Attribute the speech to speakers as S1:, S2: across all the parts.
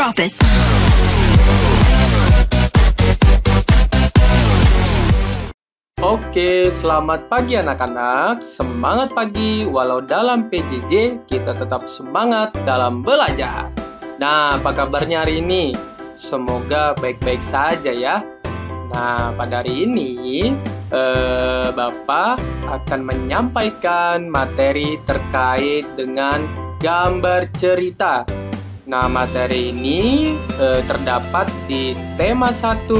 S1: Drop it.
S2: Oke, selamat pagi anak-anak. Semangat pagi, walau dalam PJJ, kita tetap semangat dalam belajar. Nah, apa kabarnya hari ini? Semoga baik-baik saja ya. Nah, pada hari ini, Bapak akan menyampaikan materi terkait dengan gambar cerita. Nah, materi ini terdapat di tema 1,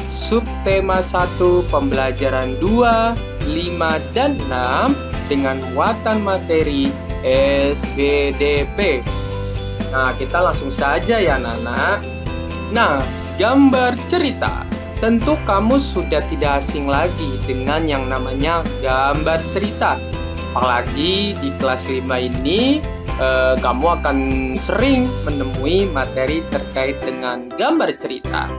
S2: subtema 1, pembelajaran 2, 5, dan 6 dengan muatan materi SBDP. Nah, kita langsung saja ya anak-anak. Nah, gambar cerita. Tentu kamu sudah tidak asing lagi dengan yang namanya gambar cerita. Apalagi di kelas 5 ini, kamu akan sering menemui materi terkait dengan gambar cerita.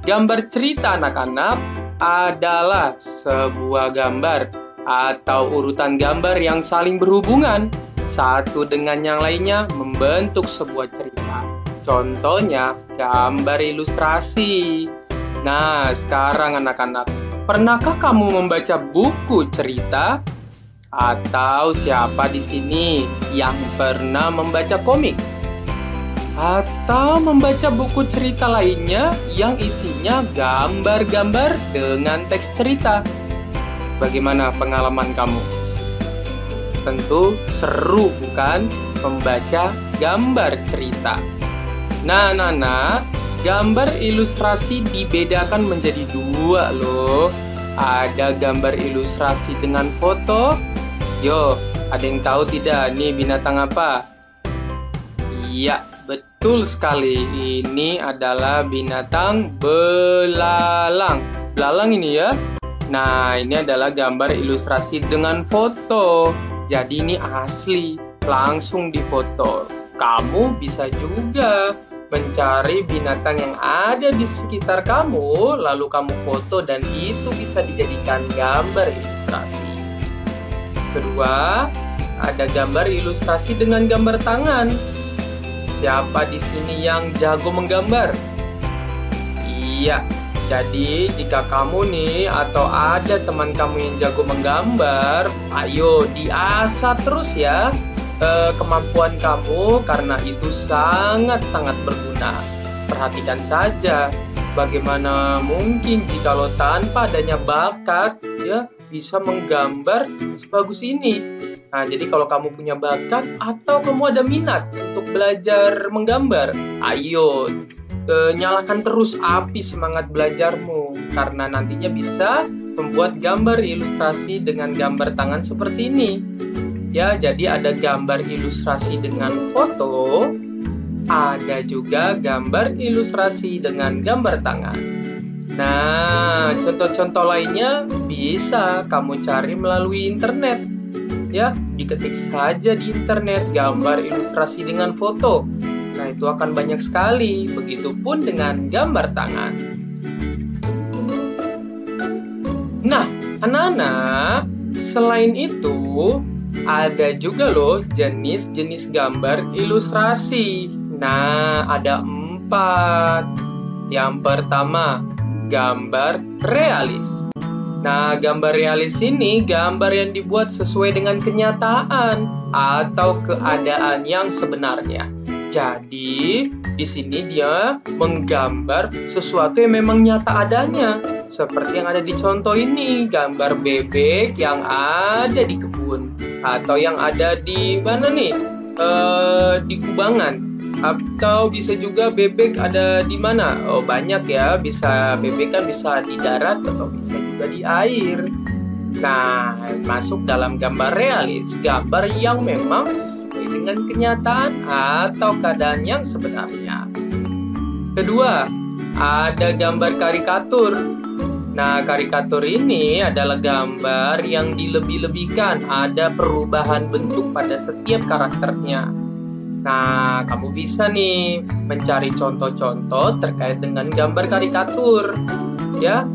S2: Gambar cerita anak-anak adalah sebuah gambar atau urutan gambar yang saling berhubungan satu dengan yang lainnya membentuk sebuah cerita. Contohnya gambar ilustrasi. Nah, sekarang anak-anak, pernahkah kamu membaca buku cerita? Atau siapa di sini yang pernah membaca komik? Atau membaca buku cerita lainnya yang isinya gambar-gambar dengan teks cerita? Bagaimana pengalaman kamu? Tentu seru bukan membaca gambar cerita. Nah, gambar ilustrasi dibedakan menjadi dua loh. Ada gambar ilustrasi dengan foto. Yo, ada yang tahu tidak nih binatang apa? Iya, betul sekali. Ini adalah binatang belalang. Belalang ini ya. Nah, ini adalah gambar ilustrasi dengan foto. Jadi ini asli, langsung difoto. Kamu bisa juga mencari binatang yang ada di sekitar kamu, lalu kamu foto dan itu bisa dijadikan gambar ilustrasi. Kedua, ada gambar ilustrasi dengan gambar tangan. Siapa di sini yang jago menggambar? Iya, jadi jika kamu nih atau ada teman kamu yang jago menggambar, ayo diasah terus ya kemampuan kamu karena itu sangat-sangat berguna. Perhatikan saja bagaimana mungkin jikalau tanpa adanya bakat ya bisa menggambar sebagus ini. Nah, jadi kalau kamu punya bakat atau kamu ada minat untuk belajar menggambar, ayo nyalakan terus api semangat belajarmu karena nantinya bisa membuat gambar ilustrasi dengan gambar tangan seperti ini. Ya, jadi ada gambar ilustrasi dengan foto, ada juga gambar ilustrasi dengan gambar tangan. Nah, contoh-contoh lainnya bisa kamu cari melalui internet. Ya, diketik saja di internet gambar ilustrasi dengan foto. Nah, itu akan banyak sekali. Begitupun dengan gambar tangan. Nah, anak-anak, selain itu ada juga loh jenis-jenis gambar ilustrasi. Nah, ada 4. Yang pertama, gambar realis. Nah, gambar realis ini gambar yang dibuat sesuai dengan kenyataan atau keadaan yang sebenarnya. Jadi, di sini dia menggambar sesuatu yang memang nyata adanya. Seperti yang ada di contoh ini, gambar bebek yang ada di kebun. Atau yang ada di mana nih? Di kubangan. Atau bisa juga bebek ada di mana? Oh, banyak ya. Bisa bebek kan bisa di darat atau bisa juga di air. Nah, masuk dalam gambar realis, gambar yang memang sesuai dengan kenyataan atau keadaan yang sebenarnya. Kedua, ada gambar karikatur. Nah, karikatur ini adalah gambar yang dilebih-lebihkan, ada perubahan bentuk pada setiap karakternya. Nah, kamu bisa nih mencari contoh-contoh terkait dengan gambar karikatur. Ya,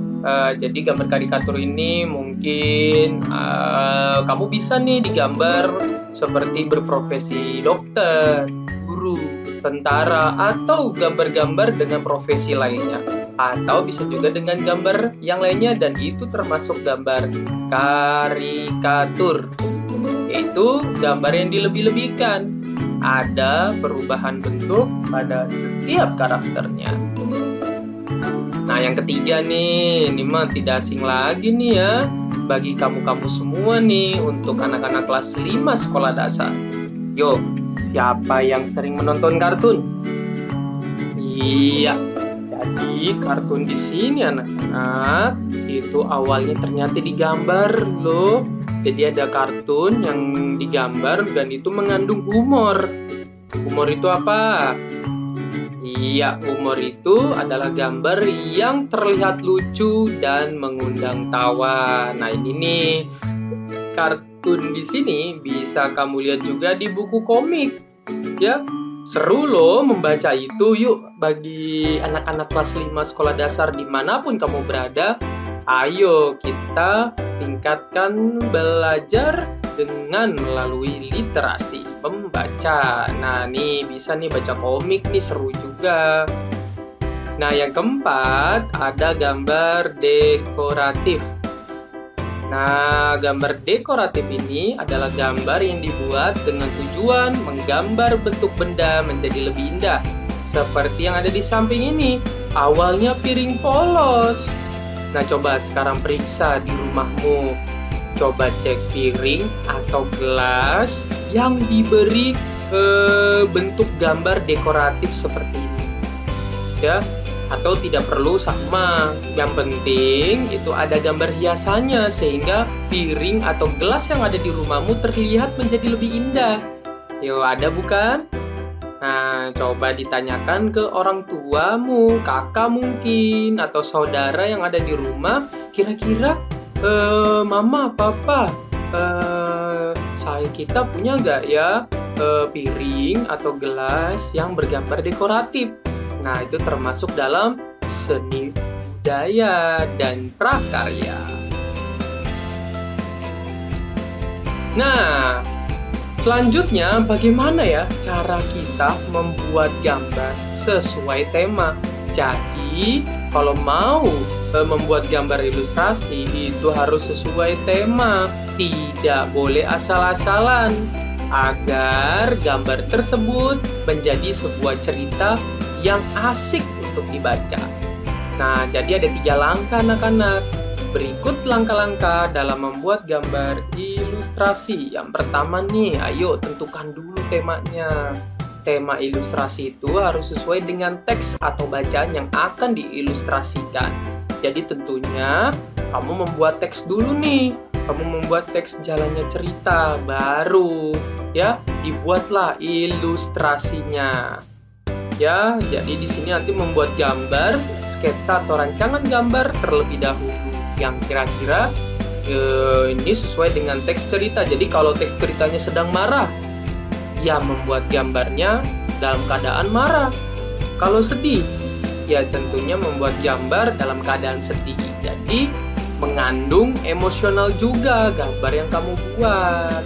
S2: jadi gambar karikatur ini mungkin kamu bisa nih digambar seperti berprofesi dokter, guru, tentara, atau gambar-gambar dengan profesi lainnya. Atau bisa juga dengan gambar yang lainnya, dan itu termasuk gambar karikatur, yaitu gambar yang dilebih-lebihkan. Ada perubahan bentuk pada setiap karakternya. Nah, yang ketiga nih, ini mah tidak asing lagi nih ya, bagi kamu-kamu semua nih, untuk anak-anak kelas 5 sekolah dasar. Yo, siapa yang sering menonton kartun? Iya, jadi kartun di sini anak-anak itu awalnya ternyata digambar loh. Jadi ada kartun yang digambar dan itu mengandung humor. Humor itu apa? Iya, humor itu adalah gambar yang terlihat lucu dan mengundang tawa. Nah, ini nih kartun di sini bisa kamu lihat juga di buku komik. Ya, seru loh membaca itu. Yuk, bagi anak-anak kelas 5 sekolah dasar dimanapun kamu berada, ayo kita tingkatkan belajar dengan melalui literasi membaca. Nah, nih bisa nih baca komik nih, seru juga. Nah, yang keempat ada gambar dekoratif. Nah, gambar dekoratif ini adalah gambar yang dibuat dengan tujuan menggambar bentuk benda menjadi lebih indah. Seperti yang ada di samping ini, awalnya piring polos. Nah, coba sekarang periksa di rumahmu. Coba cek piring atau gelas yang diberi bentuk gambar dekoratif seperti ini. Ya, atau tidak perlu sama. Yang penting itu ada gambar hiasannya sehingga piring atau gelas yang ada di rumahmu terlihat menjadi lebih indah. Yo, ada bukan? Nah, coba ditanyakan ke orang tuamu, kakak mungkin, atau saudara yang ada di rumah. Kira-kira, mama, papa, kita punya nggak ya piring atau gelas yang bergambar dekoratif? Nah, itu termasuk dalam seni budaya dan prakarya. Nah, selanjutnya, bagaimana ya cara kita membuat gambar sesuai tema? Jadi, kalau mau membuat gambar ilustrasi, itu harus sesuai tema. Tidak boleh asal-asalan, agar gambar tersebut menjadi sebuah cerita yang asik untuk dibaca. Nah, jadi ada 3 langkah anak-anak. Berikut langkah-langkah dalam membuat gambar ilustrasi. Yang pertama nih, ayo tentukan dulu temanya. Tema ilustrasi itu harus sesuai dengan teks atau bacaan yang akan diilustrasikan. Jadi tentunya kamu membuat teks dulu nih. Kamu membuat teks jalannya cerita, baru ya dibuatlah ilustrasinya. Ya, jadi di sini nanti membuat gambar, sketsa atau rancangan gambar terlebih dahulu yang kira-kira ini sesuai dengan teks cerita. Jadi kalau teks ceritanya sedang marah, ya membuat gambarnya dalam keadaan marah. Kalau sedih, ya tentunya membuat gambar dalam keadaan sedih. Jadi mengandung emosional juga gambar yang kamu buat.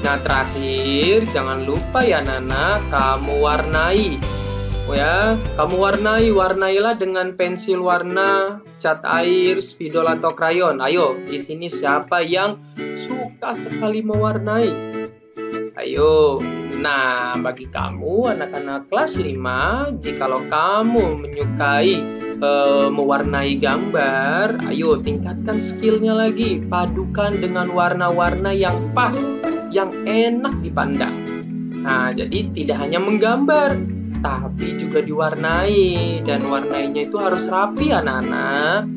S2: Nah, terakhir jangan lupa ya Nana, kamu warnai. Ya, kamu warnailah dengan pensil warna, cat air, spidol atau krayon. Ayo, di sini siapa yang suka sekali mewarnai? Ayo. Nah, bagi kamu anak-anak kelas 5, jikalau kamu menyukai mewarnai gambar, ayo tingkatkan skillnya lagi. Padukan dengan warna-warna yang pas, yang enak dipandang. Nah, jadi tidak hanya menggambar, tapi juga diwarnai, dan warnainya itu harus rapi anak-anak.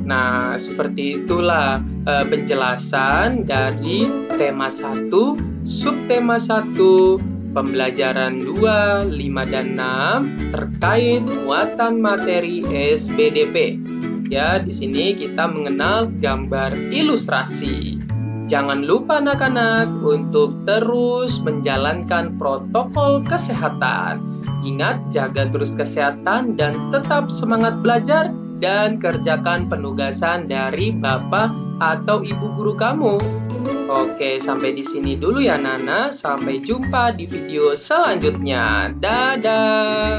S2: Nah, seperti itulah penjelasan dari tema 1, subtema 1, pembelajaran 2, 5, dan 6 terkait muatan materi SBDP. Ya, di sini kita mengenal gambar ilustrasi. Jangan lupa anak-anak untuk terus menjalankan protokol kesehatan. Ingat, jaga terus kesehatan dan tetap semangat belajar dan kerjakan penugasan dari Bapak atau ibu guru kamu. Oke, sampai di sini dulu ya Nana. Sampai jumpa di video selanjutnya. Dadah.